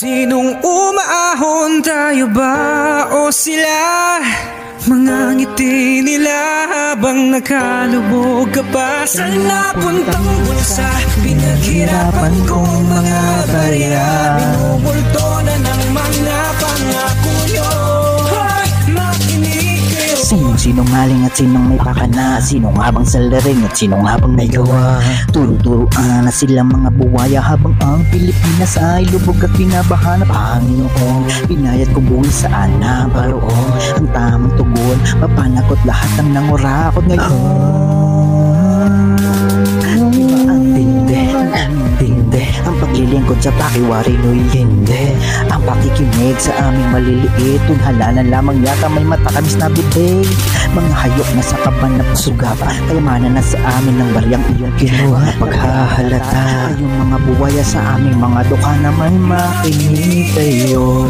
Sinong umaahon, tayo ba o sila? Mga ngiti nila habang nakalubog ka pa sa napuntang bulsa. Pinaghirapan kong mga barya, minumulto na ng mga pangako nyo. Hoy, makinig kayo. Sinong sinungaling at sinong may pakana? Sinong habang salaring at sinong habang may gawa? Turo-turoan na silang mga buwaya habang ang Pilipinas ay lubog at binabaha na Panginoon. Pinayat ko buhay saan na baroon ang tamang tugon, mapanakot lahat ng nangurakot ngayon. Di ba ang tindi ang paglilingkod sa pakiwari no'y hindi. Ang pakikinig sa aming maliliit, tunhalanan lamang yata may matakamis na bibig. Mga hayok na sa kaban na pasugapa, kayamanan na sa amin ng baryang iyong kinuha. Paghahalata yung mga buwaya sa aming mga dukha na may makinig kayo.